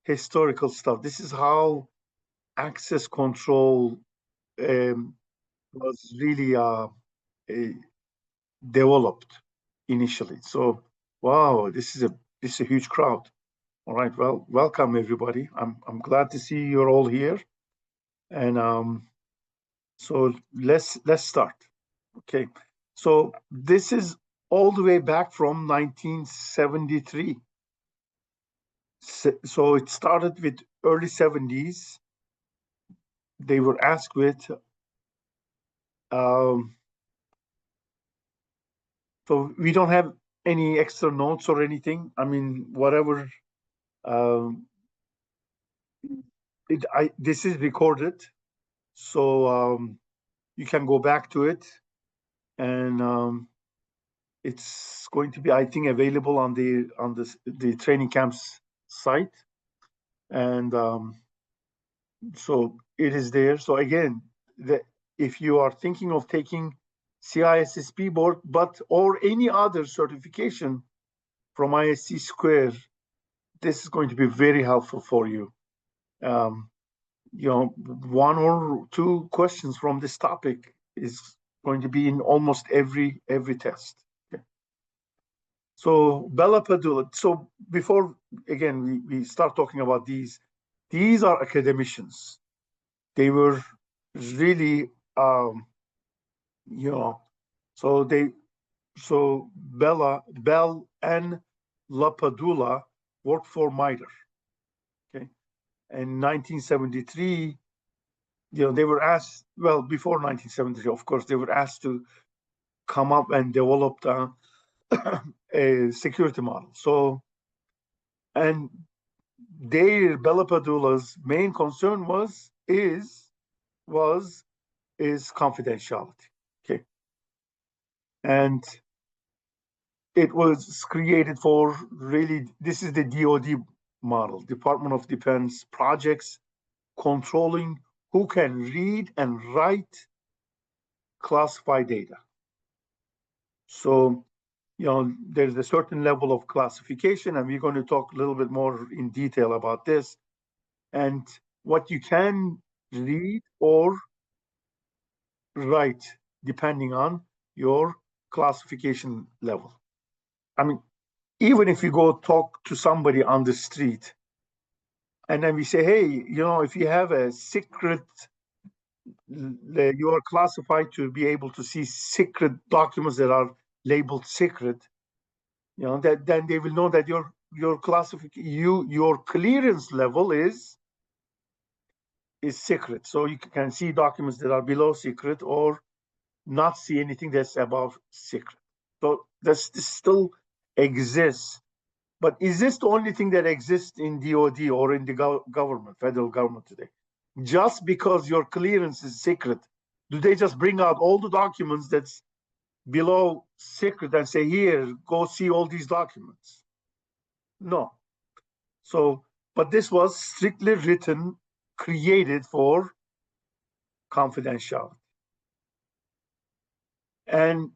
historical stuff. This is how access control was really developed initially. So, wow, this is a huge crowd. All right, well, welcome everybody. I'm glad to see you're all here, and so let's start. Okay, so this is all the way back from 1973. So it started with early 70s. They were asked with so we don't have any extra notes or anything. I mean, whatever. Um, this is recorded, so you can go back to it, and it's going to be, I think, available on the training camps site, and so it is there. So again, if you are thinking of taking CISSP board, or any other certification from ISC Square, this is going to be very helpful for you. One or two questions from this topic is going to be in almost every test. Okay. So Bell-LaPadula. So before, again, we start talking about these are academicians. They were really, so Bell and LaPadula worked for MITRE. Okay. In 1973, they were asked, well, before 1973, of course, they were asked to come up and develop a security model. So, and Bell-LaPadula's main concern is confidentiality. Okay. And it was created for really, this is the DoD model, Department of Defense projects, controlling who can read and write classified data. So, there's a certain level of classification, and we're going to talk a little bit more in detail about this, and what you can read or write depending on your classification level. I mean, even if you go talk to somebody on the street, and then we say, hey, if you have a secret, you are classified to be able to see secret documents that are labeled secret, that then they will know that your classification, your clearance level is secret. So you can see documents that are below secret or not see anything that's above secret. So this still exists. But is this the only thing that exists in DoD or in the government, federal government today? Just because your clearance is secret, do they just bring out all the documents that's below secret and say, here, go see all these documents? No. So, but this was strictly written, created for confidentiality. And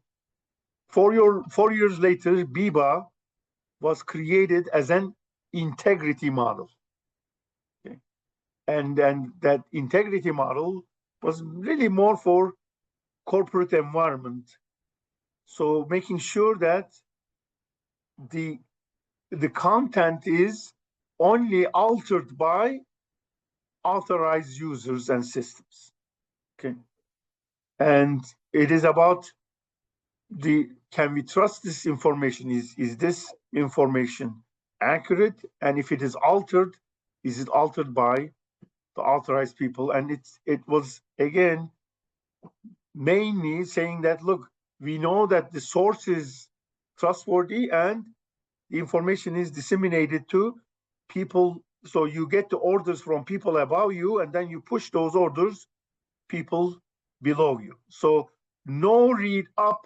4 years later, Biba was created as an integrity model. Okay. And that integrity model was really more for corporate environment. So making sure that the content is only altered by authorized users and systems. Okay. And it is about can we trust this information? Is this information accurate? And if it is altered, is it altered by the authorized people? And it was, again, mainly saying that, look, we know that the source is trustworthy and the information is disseminated to people. So you get the orders from people above you, and then you push those orders people below you. So no read up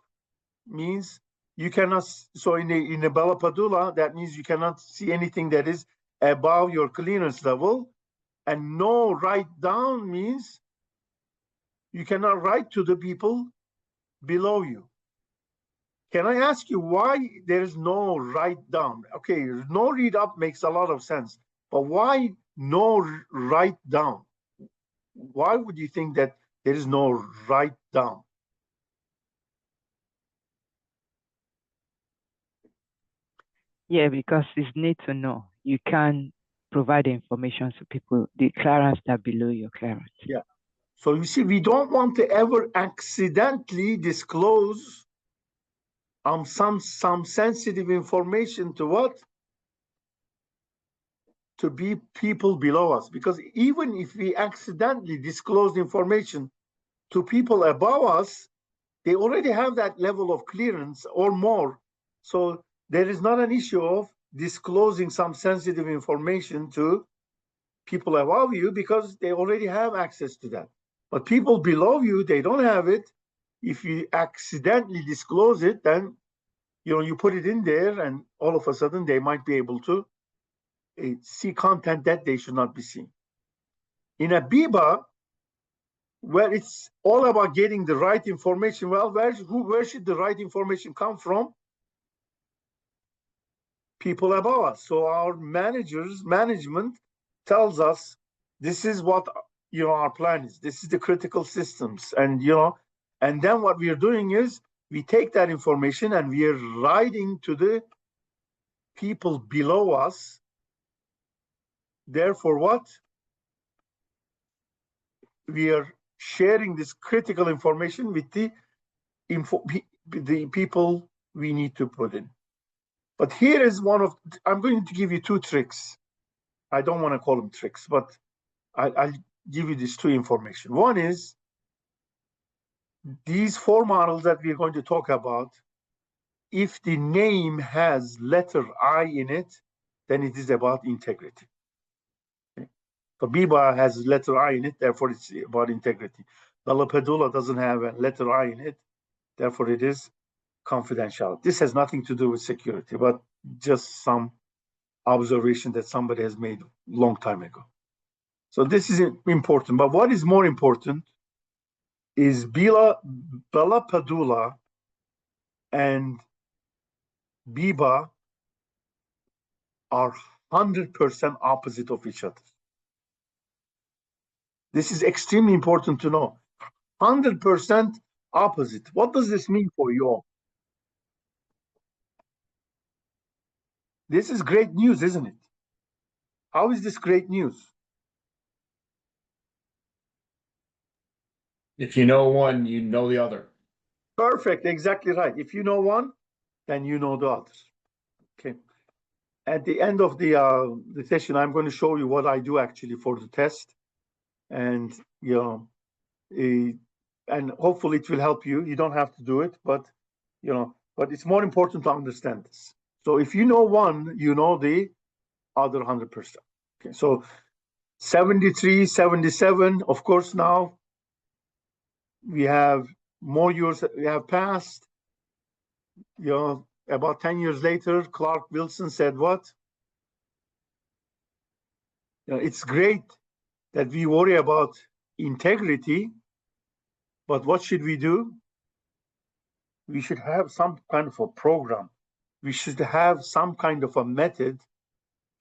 means you cannot. So in a Bell-LaPadula, that means you cannot see anything that is above your clearance level, and no write down means you cannot write to the people below you. Can I ask you why there is no write down? Okay, no read up makes a lot of sense, but why no write down? Why would you think that there is no write down? Yeah, because it's need to know. You can provide the information to people, the clearance that below your clearance. Yeah. So you see, we don't want to ever accidentally disclose some sensitive information to what? To be people below us. Because even if we accidentally disclose information to people above us, they already have that level of clearance or more. So there is not an issue of disclosing some sensitive information to people above you because they already have access to that. But people below you, they don't have it. If you accidentally disclose it, then you put it in there, and all of a sudden they might be able to see content that they should not be seeing. In a Biba, where it's all about getting the right information, well, where should the right information come from? People above us. So our management tells us this is what our plan is. This is the critical systems, and and then what we are doing is we take that information and we are writing to the people below us. Therefore, what we are sharing this critical information with the people we need to put in. But here is I'm going to give you two tricks. I don't want to call them tricks, but I'll give you these two information. One is these four models that we're going to talk about. If the name has letter I in it, then it is about integrity. Okay? So Biba has letter I in it, therefore it's about integrity. Bell-LaPadula doesn't have a letter I in it, therefore it is confidentiality. This has nothing to do with security, but just some observation that somebody has made a long time ago. So this is important. But what is more important is Bell-LaPadula and Biba are 100% opposite of each other. This is extremely important to know. 100% opposite. What does this mean for you all? This is great news, isn't it? How is this great news? If you know one, you know the other. Perfect, exactly right. If you know one, then you know the others. Okay. At the end of the session, I'm going to show you what I do actually for the test, and and hopefully it will help you. You don't have to do it, but but it's more important to understand this. So if you know one, you know the other 100%. Okay, so 73, 77, of course, now we have more years we have passed. About 10 years later, Clark Wilson said what? It's great that we worry about integrity, but what should we do? We should have some kind of a program. We should have some kind of a method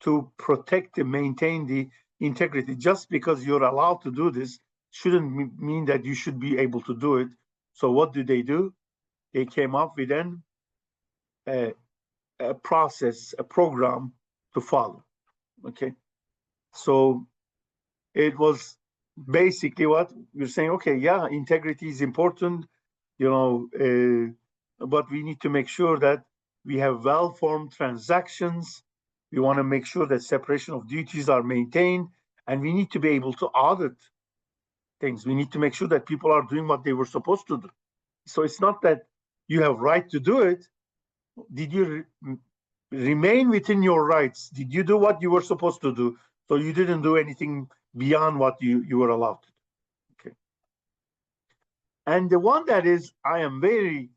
to protect and maintain the integrity. Just because you're allowed to do this shouldn't mean that you should be able to do it. So what do? They came up with a process, a program to follow. Okay. So it was basically what we're saying. Okay, yeah, integrity is important, but we need to make sure that we have well-formed transactions. We want to make sure that separation of duties are maintained, and we need to be able to audit things. We need to make sure that people are doing what they were supposed to do. So it's not that you have right to do it. Did you remain within your rights? Did you do what you were supposed to do? So you didn't do anything beyond what you were allowed to do. Okay. And the one that is, I am very,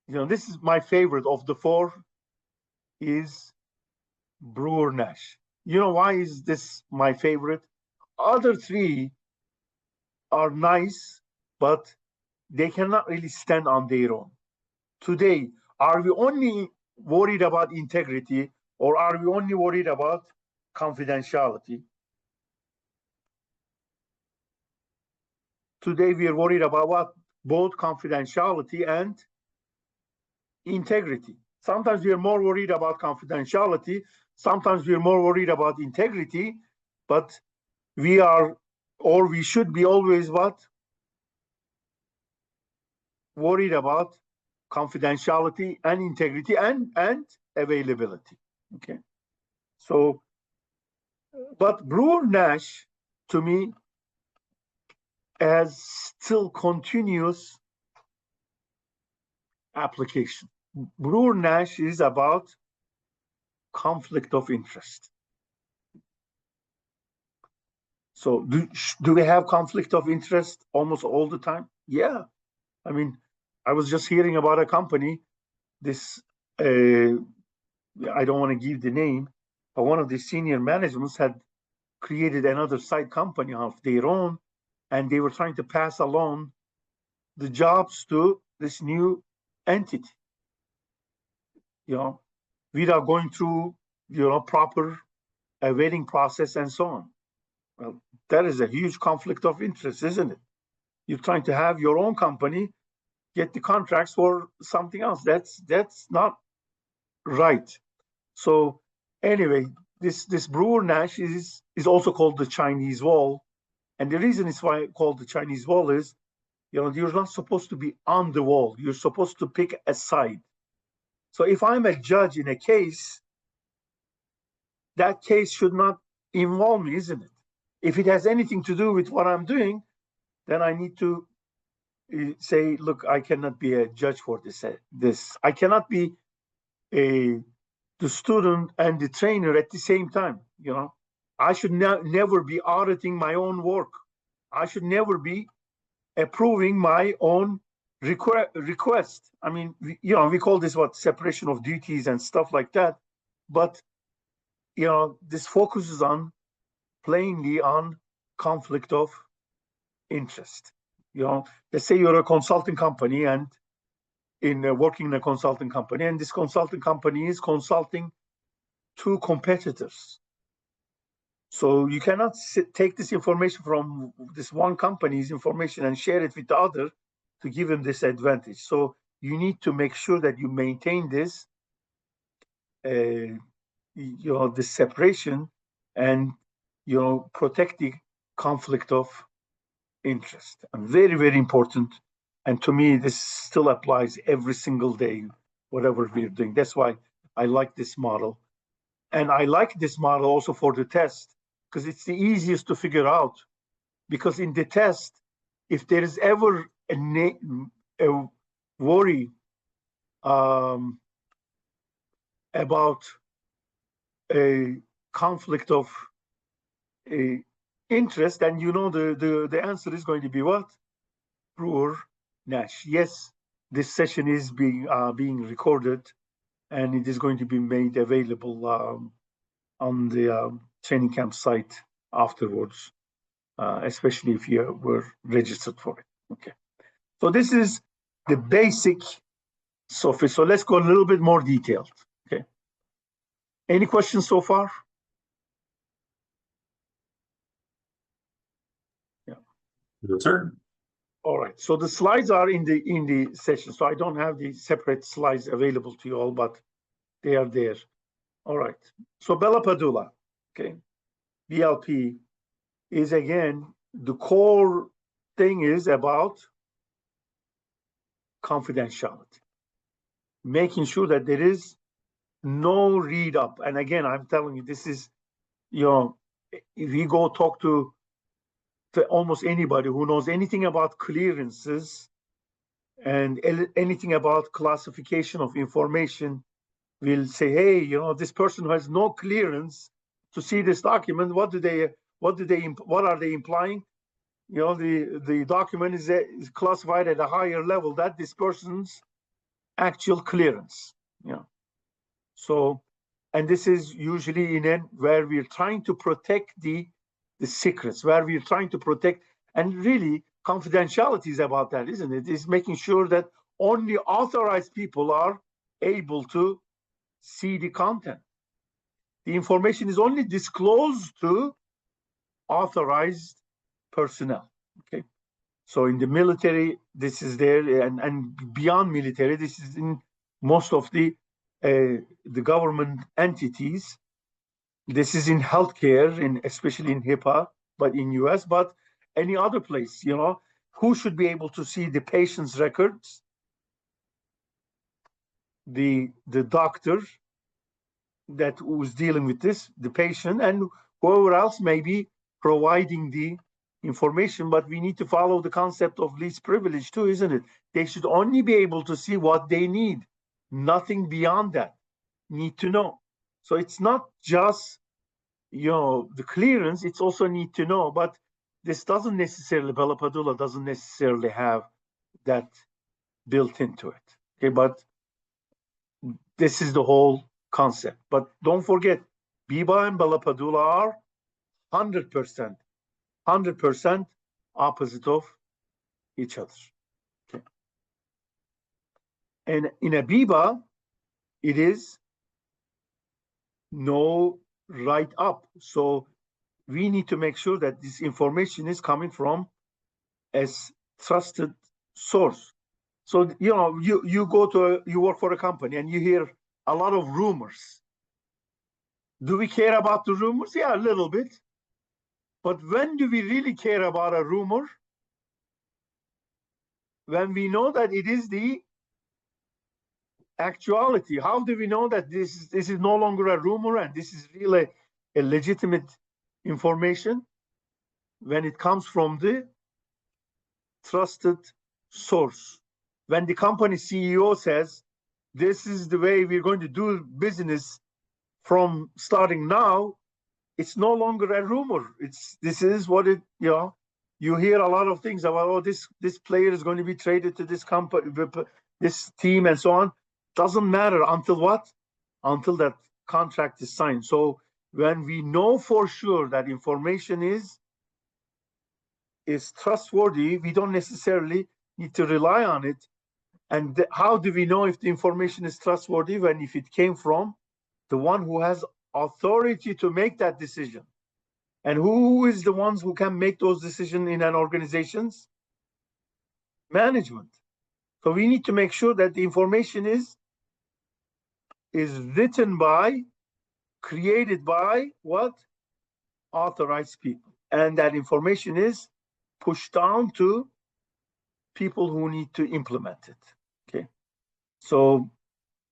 this is my favorite of the four, is Brewer Nash. You know why is this my favorite? Other three are nice, but they cannot really stand on their own. today, are we only worried about integrity, or are we only worried about confidentiality? Today, we are worried about what? Both confidentiality and integrity. Sometimes we are more worried about confidentiality. Sometimes we are more worried about integrity, but we are, or we should be always what? Worried about confidentiality and integrity and availability. Okay. So, but Brewer-Nash, to me, has still continuous application. Brewer-Nash is about conflict of interest. So do we have conflict of interest almost all the time? Yeah. I mean, I was just hearing about a company, this, I don't want to give the name, but one of the senior managements had created another side company of their own, and they were trying to pass along the jobs to this new entity, without going through, proper vetting process and so on. Well, that is a huge conflict of interest, isn't it? You're trying to have your own company get the contracts for something else. That's not right. So anyway, this Brewer-Nash is also called the Chinese wall, and the reason it's why called the Chinese wall is, you're not supposed to be on the wall. You're supposed to pick a side. So if I'm a judge in a case, that case should not involve me, isn't it? If it has anything to do with what I'm doing, then I need to say, look, I cannot be a judge for this. I cannot be the student and the trainer at the same time. I should never be auditing my own work. I should never be approving my own request. I mean, we call this separation of duties and stuff like that. But this focuses on plainly on conflict of interest. Let's say you're a consulting company and working in a consulting company, and this consulting company is consulting two competitors. So you cannot take this information from this one company's information and share it with the other to give them this advantage. So you need to make sure that you maintain this, this separation, and protect the conflict of interest. And very, very important. And to me, this still applies every single day, whatever we're doing. That's why I like this model. And I like this model also for the test, because it's the easiest to figure out. Because in the test, if there is ever a worry about a conflict of interest, and the answer is going to be what? Brewer-Nash. Yes, this session is being recorded, and it is going to be made available on the training camp site afterwards, especially if you were registered for it. Okay. So this is the basic surface. So let's go a little bit more detailed. Okay. Any questions so far? Yeah. No, sir. All right. So the slides are in the session. So I don't have the separate slides available to you all, but they are there. All right. So Bell-LaPadula, okay, BLP is, again, the core thing is about confidentiality, making sure that there is no read up. And again, I'm telling you, this is, if you go talk to almost anybody who knows anything about clearances and anything about classification of information, will say, hey, this person who has no clearance to see this document, what are they implying? The document is classified at a higher level than this person's actual clearance. So, and this is usually where we're trying to protect the secrets, where we're trying to protect, and really confidentiality is about that, isn't it? It's making sure that only authorized people are able to see the content. The information is only disclosed to authorized personnel. Okay. So in the military, this is there, and beyond military, this is in most of the government entities. This is in healthcare, especially in HIPAA, but in US, but any other place, who should be able to see the patient's records? The doctor that was dealing with this, the patient, and whoever else may be providing the information. But we need to follow the concept of least privilege too, isn't it? They should only be able to see what they need, nothing beyond that. Need to know. So it's not just the clearance, it's also need to know. But this doesn't necessarily, Bell-LaPadula doesn't necessarily have that built into it. Okay, but this is the whole concept. But don't forget, Biba and Bell-LaPadula are 100% opposite of each other. Okay. And in a Biba, it is no write up. So we need to make sure that this information is coming from a trusted source. So you work for a company and you hear a lot of rumors. Do we care about the rumors? Yeah, a little bit. But when do we really care about a rumor? When we know that it is the actuality. How do we know that this is no longer a rumor and this is really a legitimate information? When it comes from the trusted source. When the company CEO says, this is the way we're going to do business from starting now, it's no longer a rumor. This is what it, you hear a lot of things about, this player is going to be traded to this company, this team, and so on. Doesn't matter until what? Until that contract is signed. So when we know for sure that information is trustworthy, we don't necessarily need to rely on it. And how do we know if the information is trustworthy? When if it came from the one who has authority to make that decision. And who is the ones who can make those decisions in an organization's management? So we need to make sure that the information is written by, created by what? Authorized people. And that information is pushed down to people who need to implement it. Okay. So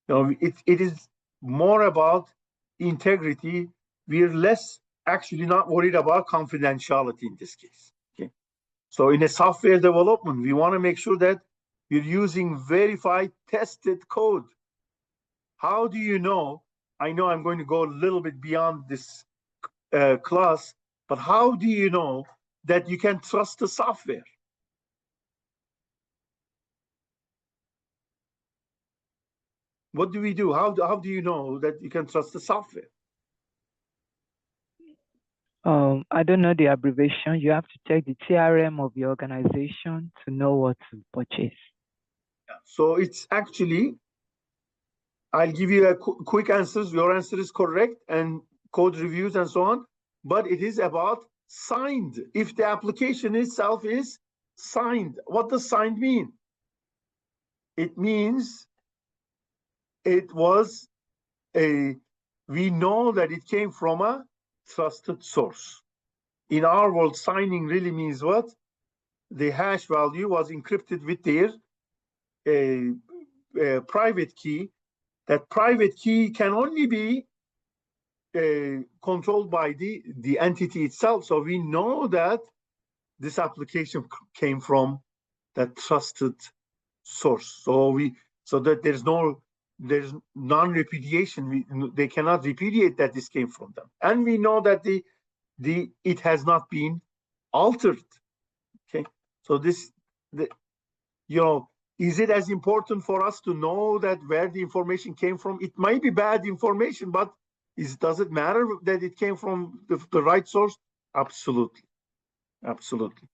it is more about integrity. We're less actually not worried about confidentiality in this case. Okay. So in a software development, we want to make sure that we're using verified, tested code. How do you know? I know I'm going to go a little bit beyond this class, but how do you know that you can trust the software? What do we do? How do you know that you can trust the software? I don't know the abbreviation. You have to check the TRM of your organization to know what to purchase. So it's actually, I'll give you a quick answers. Your answer is correct, and code reviews and so on. But it is about signed. If the application itself is signed, what does signed mean? It means it was we know that it came from a trusted source. In our world, signing really means what? The hash value was encrypted with their private key. That private key can only be controlled by the entity itself. So we know that this application came from that trusted source. So that there's non-repudiation. They cannot repudiate that this came from them. And we know that it has not been altered. Okay. So is it as important for us to know that where the information came from? It might be bad information, but does it matter that it came from the right source? Absolutely. Absolutely.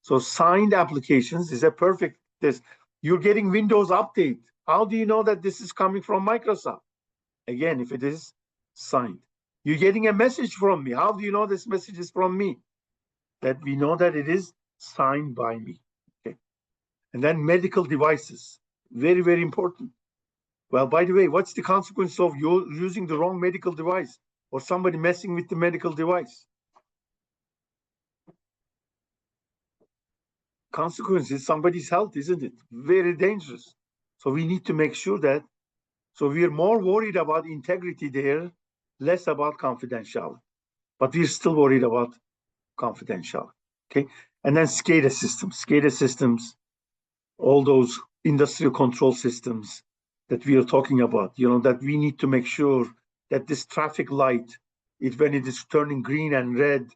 So signed applications is a perfect test. You're getting Windows update. How do you know that this is coming from Microsoft? Again, if it is signed. You're getting a message from me. How do you know this message is from me? That we know that it is signed by me. Okay. And then medical devices. Very, very important. Well, by the way, what's the consequence of you using the wrong medical device or somebody messing with the medical device? Consequence is somebody's health, isn't it? Very dangerous. So we need to make sure that, so we are more worried about integrity there, less about confidentiality. But we're still worried about confidentiality. Okay. And then SCADA systems, all those industrial control systems that we are talking about, that we need to make sure that this traffic light, when it is turning green and red,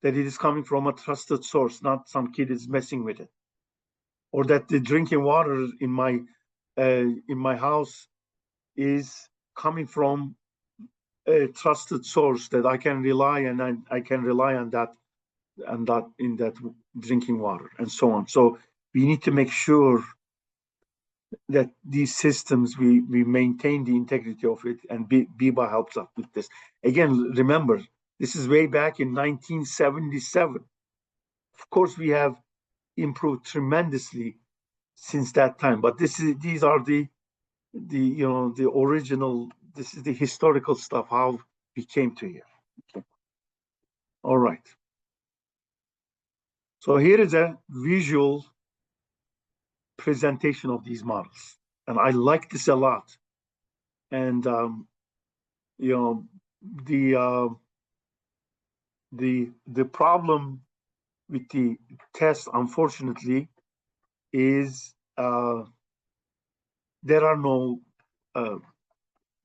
that it is coming from a trusted source, not some kid is messing with it. Or that the drinking water in my house is coming from a trusted source that I can rely and I can rely on that in that drinking water and so on. So we need to make sure that these systems, we maintain the integrity of it, and Biba helps us with this. Again, remember, this is way back in 1977. Of course, we have improved tremendously since that time, but these are the original, this is the historical stuff, how we came to here. Okay. All right. So here is a visual presentation of these models, and I like this a lot. And the problem with the test, unfortunately, is there are no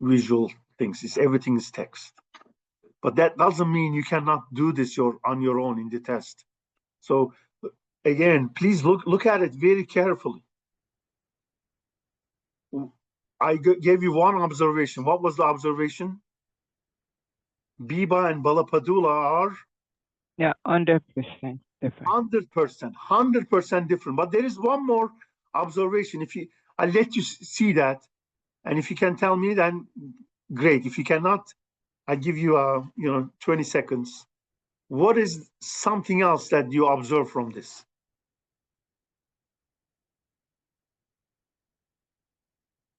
visual things. Everything is text. But that doesn't mean you cannot do this on your own in the test. So again, please look at it very carefully. I gave you one observation. What was the observation? Biba and Bell-LaPadula are 100% different. 100% different. But there is one more observation. I'll let you see that, and if you can tell me, then great. If you cannot, I give you 20 seconds. What is something else that you observe from this?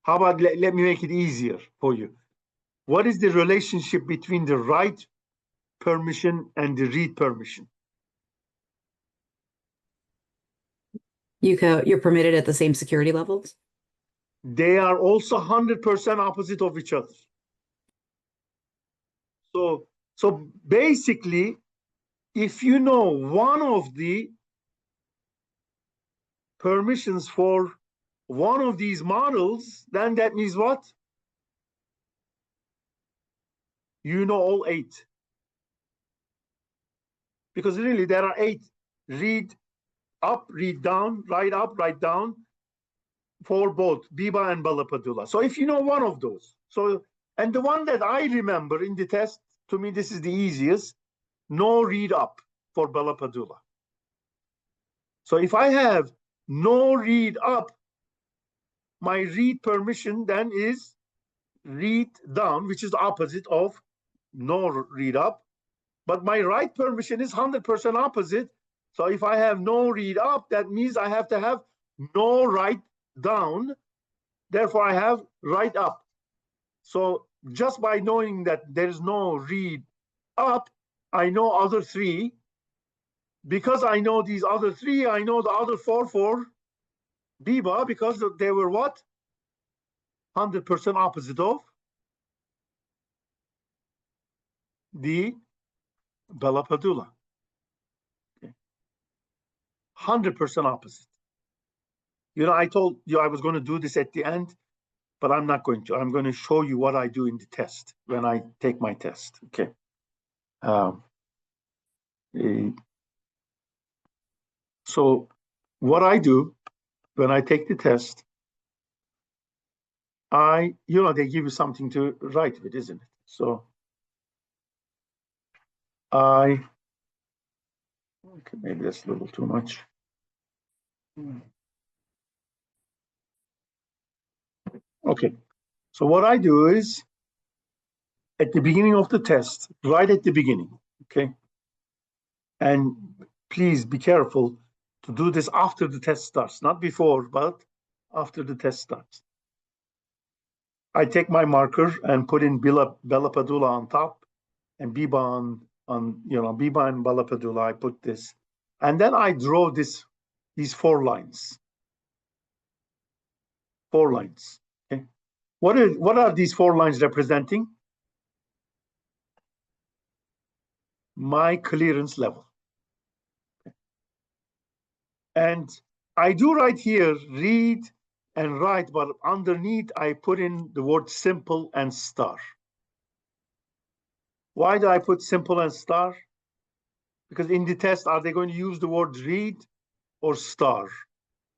How about let me make it easier for you. What is the relationship between the write permission and the read permission? You're permitted at the same security levels? They are also 100% opposite of each other. So basically, if you know one of the permissions for one of these models, then that means what? You know all 8. Because really there are 8. Read up, read down, write up, write down, for both Biba and Bell-LaPadula. So if you know one of those, and the one that I remember in the test, to me this is the easiest, no read up for Bell-LaPadula. So if I have no read up, my read permission then is read down, which is the opposite of no read up. But my write permission is 100% opposite. So if I have no read up, that means I have to have no write down. Therefore, I have write up. So just by knowing that there's no read up, I know other 3. Because I know these other 3, I know the other 4 for Biba, because they were what? 100% opposite of the Bell-LaPadula. Okay. 100% opposite. I told you I was going to do this at the end, but I'm not going to. I'm going to show you what I do in the test when I take my test. Okay. So what I do when I take the test, they give you something to write with, isn't it? So okay, maybe that's a little too much. Okay. So what I do is at the beginning of the test, right at the beginning, okay? And please be careful to do this after the test starts, not before, but after the test starts. I take my marker and put in Bell-LaPadula on top and Biba on Biba and Bell-LaPadula, I put this. And then I draw these 4 lines. 4 lines, okay? What are these 4 lines representing? My clearance level. Okay. And I do right here, read and write, but underneath I put in the word simple and star. Why do I put simple and star? Because in the test, are they going to use the word read or star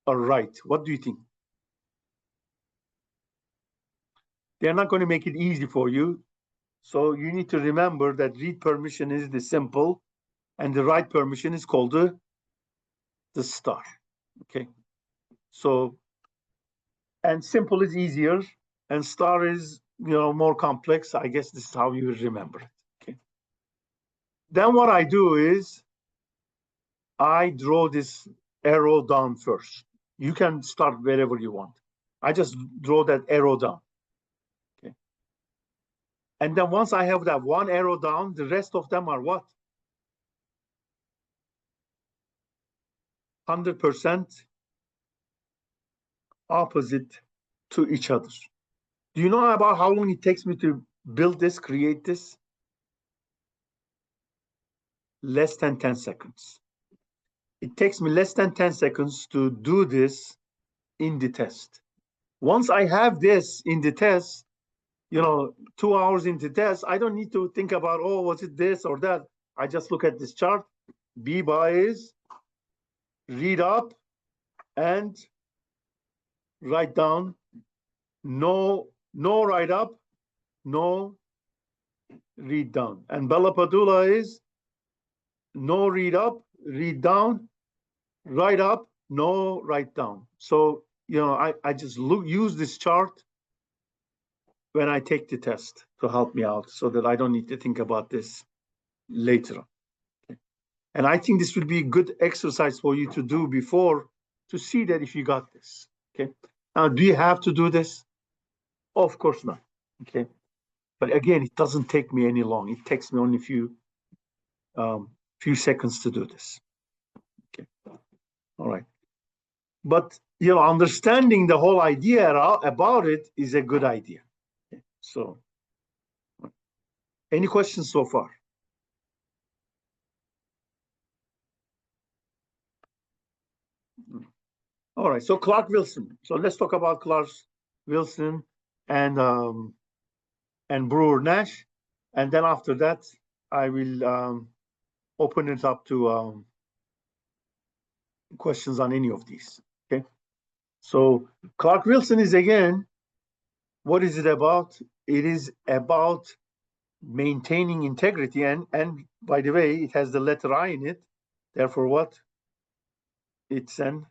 or write? What do you think? They're not going to make it easy for you. So you need to remember that read permission is the simple and the write permission is called the star. Okay. So, and simple is easier and star is, more complex. I guess this is how you remember it. Okay. Then what I do is I draw this arrow down first. You can start wherever you want. I just draw that arrow down. Okay. And then once I have that one arrow down, the rest of them are what? 100% opposite to each other. Do you know about how long it takes me to build this, create this? Less than 10 seconds. It takes me less than 10 seconds to do this in the test. Once I have this in the test, 2 hours into test, I don't need to think about, oh, was it this or that? I just look at this chart. Biba is read up and write down. No write up, no read down. And Bell-LaPadula is no read up, read down, write up, no write down. So, I just use this chart when I take the test to help me out so that I don't need to think about this later on. Okay. And I think this will be a good exercise for you to do before to see that if you got this. Okay. Now, do you have to do this? Of course not. Okay. But again, it doesn't take me any long. It takes me only a few seconds to do this. Okay. All right. But, understanding the whole idea about it is a good idea. Okay. So, any questions so far? All right, so Clark-Wilson. So let's talk about Clark-Wilson and Brewer-Nash. And then after that, I will open it up to questions on any of these, okay? So Clark-Wilson is, again, what is it about? It is about maintaining integrity. And by the way, it has the letter I in it. Therefore, what? It's an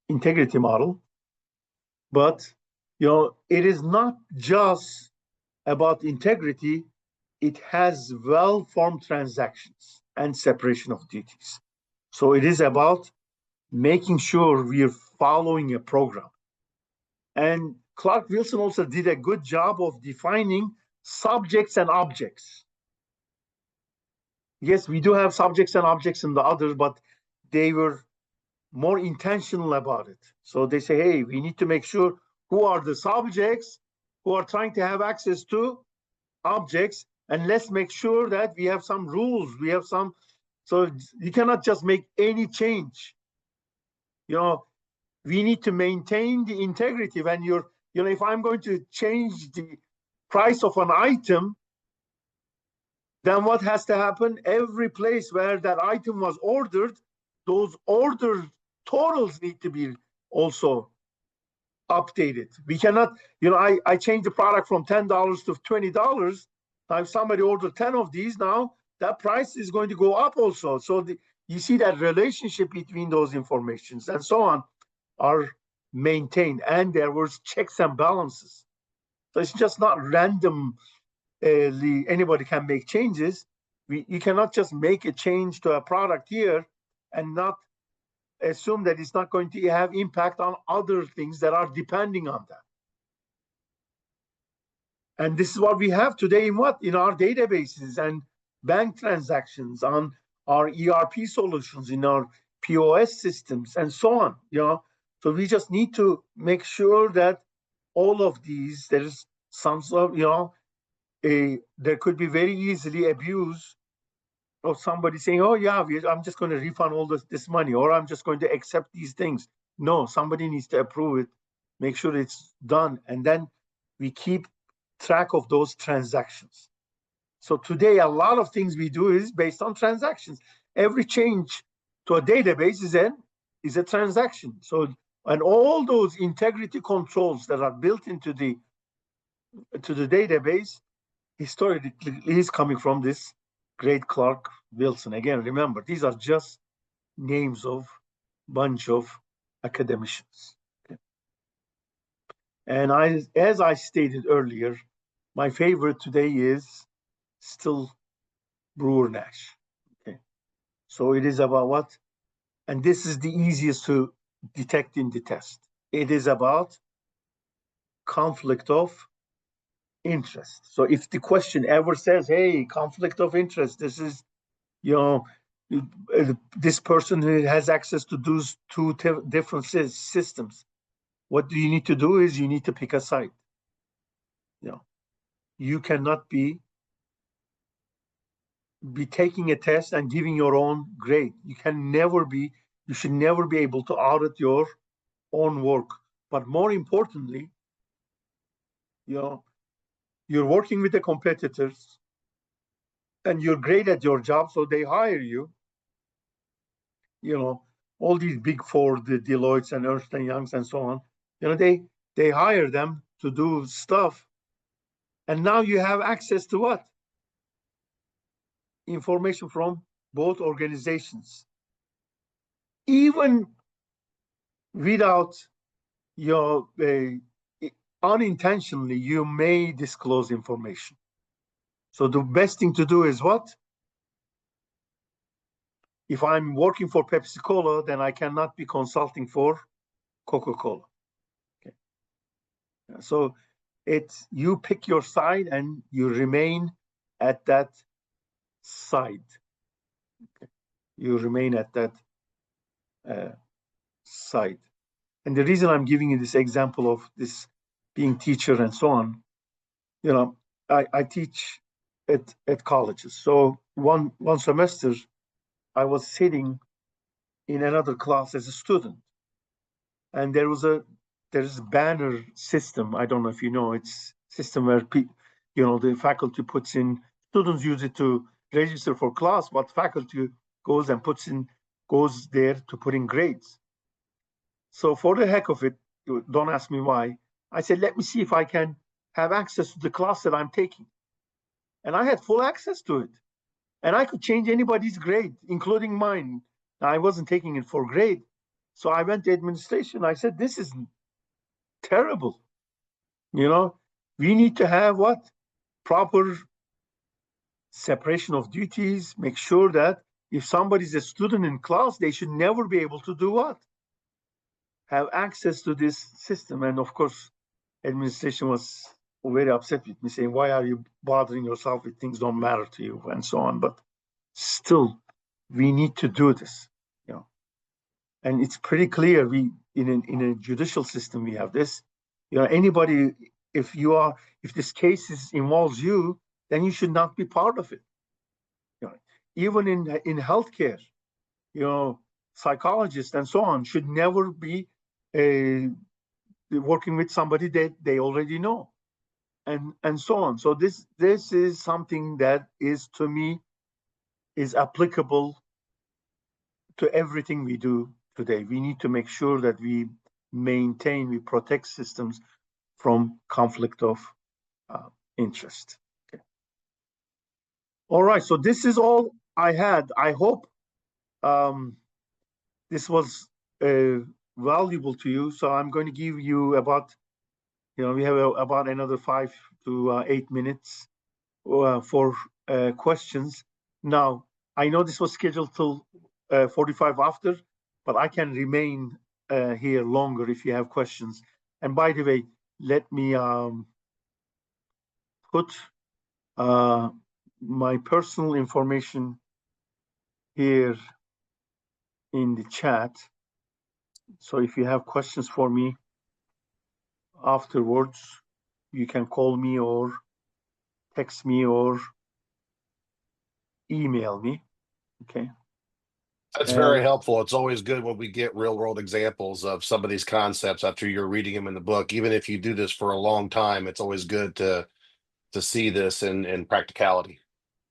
integrity model. But, it is not just about integrity. It has well-formed transactions and separation of duties. So it is about making sure we are following a program. And Clark-Wilson also did a good job of defining subjects and objects. Yes, we do have subjects and objects in the others, but they were more intentional about it. So they say, hey, we need to make sure who are the subjects who are trying to have access to objects, and let's make sure that we have some rules, we have some, so you cannot just make any change. We need to maintain the integrity. When you're, if I'm going to change the price of an item, then what has to happen? Every place where that item was ordered, those order totals need to be also updated. We cannot, I changed the product from $10 to $20. Now, if somebody ordered 10 of these, now that price is going to go up also. So you see that relationship between those informations and so on are maintained, and there was checks and balances. So it's just not randomly anybody can make changes. You cannot just make a change to a product here and not assume that it's not going to have impact on other things that are depending on that. And this is what we have today in what? In our databases and bank transactions, on our ERP solutions, in our POS systems, and so on. So we just need to make sure that all of these, there's some sort of, there could be very easily abuse of somebody saying, oh yeah, I'm just going to refund all this money, or I'm just going to accept these things. No, somebody needs to approve it, make sure it's done, and then we keep track of those transactions. So today, a lot of things we do is based on transactions. Every change to a database is a transaction. So, and all those integrity controls that are built into the database historically is coming from this great Clark Wilson. Again, remember, these are just names of bunch of academicians. Okay. And as I stated earlier, my favorite today is still Brewer Nash. Okay. So it is about what? And this is the easiest to detect in the test. It is about conflict of interest. So if the question ever says, hey, conflict of interest, this is, this person has access to those two different systems, what you need to do is you need to pick a side. You cannot be taking a test and giving your own grade. You should never be able to audit your own work. But more importantly, you're working with the competitors and you're great at your job, so they hire you. All these big four, the Deloittes and Ernst & Youngs and so on, they hire them to do stuff. And now you have access to what? Information from both organizations. Even without unintentionally, you may disclose information. So the best thing to do is what? If I'm working for Pepsi-Cola, then I cannot be consulting for Coca-Cola. Okay. So you pick your side and you remain at that side. Okay. You remain at that side. And the reason I'm giving you this example of this being teacher and so on, I teach at colleges. So one semester, I was sitting in another class as a student, and there's a banner system. I don't know if you know, it's system where the faculty puts in, students use it to register for class, but faculty goes there to put in grades. So for the heck of it, don't ask me why, I said, let me see if I can have access to the class that I'm taking. And I had full access to it. And I could change anybody's grade, including mine. Now, I wasn't taking it for grade. So I went to administration. I said, this is terrible. We need to have what? Proper separation of duties. Make sure that if somebody's a student in class, they should never be able to do what? Have access to this system. And of course, administration was very upset with me, saying, why are you bothering yourself with things don't matter to you, and so on. But still, we need to do this. And it's pretty clear, in a judicial system, we have this. Anybody, if this case involves you, then you should not be part of it. Even in healthcare, psychologists and so on should never be working with somebody that they already know, and so on. So this is something that is, to me, is applicable to everything we do today. We need to make sure that we protect systems from conflict of interest. Okay. All right, so this is all I had. I hope this was valuable to you. So I'm going to give you about, we have about another 5 to 8 minutes for questions. Now, I know this was scheduled till 45 after, but I can remain here longer if you have questions. And by the way, let me put my personal information here in the chat. So if you have questions for me afterwards, you can call me or text me or email me. Okay. That's very helpful. It's always good when we get real world examples of some of these concepts after you're reading them in the book. Even if you do this for a long time, it's always good to see this in practicality.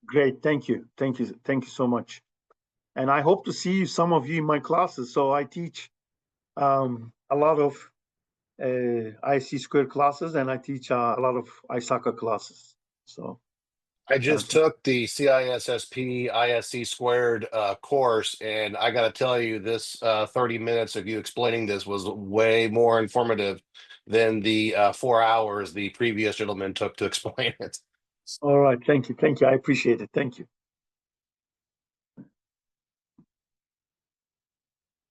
Great. Thank you. Thank you. Thank you so much. And I hope to see some of you in my classes. So I teach a lot of IC squared classes, and I teach a lot of ISACA classes. So I just took the CISSP ISC squared course, and I got to tell you, this 30 minutes of you explaining this was way more informative than the 4 hours the previous gentleman took to explain it. All right. Thank you. Thank you. I appreciate it. Thank you.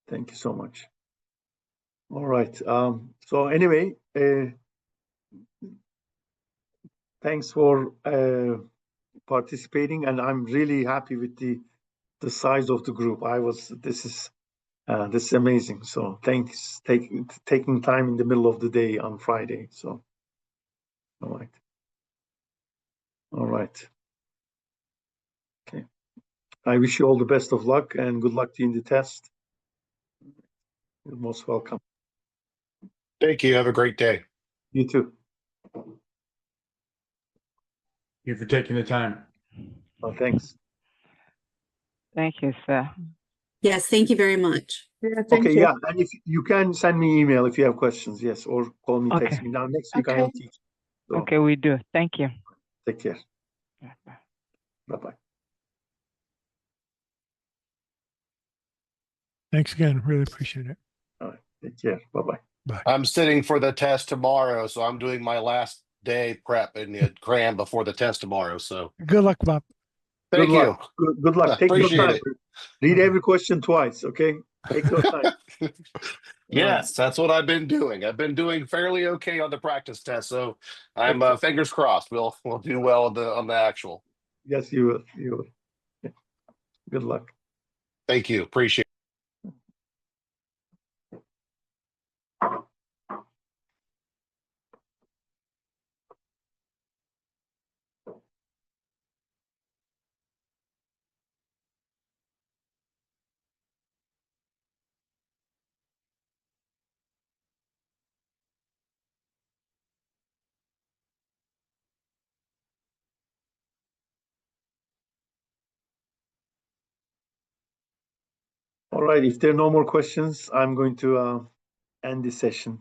Thank you so much. All right. So anyway, thanks for participating, and I'm really happy with the size of the group. This is amazing. So thanks taking time in the middle of the day on Friday. So all right. Okay. I wish you all the best of luck and good luck to you in the test. You're most welcome. Thank you. Have a great day. You too. Thank you for taking the time. Oh, thanks. Thank you, sir. Yes, thank you very much. Yeah, thank Okay, you. yeah, and if you can send me email if you have questions, yes, or call me, text Okay. me. Now next week I Okay. am teaching. So Okay, we do. Thank you. take care. Yeah, bye. Bye-bye. Thanks again. Really appreciate it. All right, take care. Bye-bye. Bye. I'm sitting for the test tomorrow, so I'm doing my last day prep and cram before the test tomorrow. So Good luck, Bob. thank Good you. luck. Good luck. Take your Appreciate time. it. Read every question twice, okay? Take your time. Yes, that's what I've been doing. I've been doing fairly okay on the practice test, so I'm Excellent. fingers crossed. We'll do well on the actual. Yes, you will. You will. Yeah. Good luck. Thank you. Appreciate it. All right. If there are no more questions, I'm going to end the session.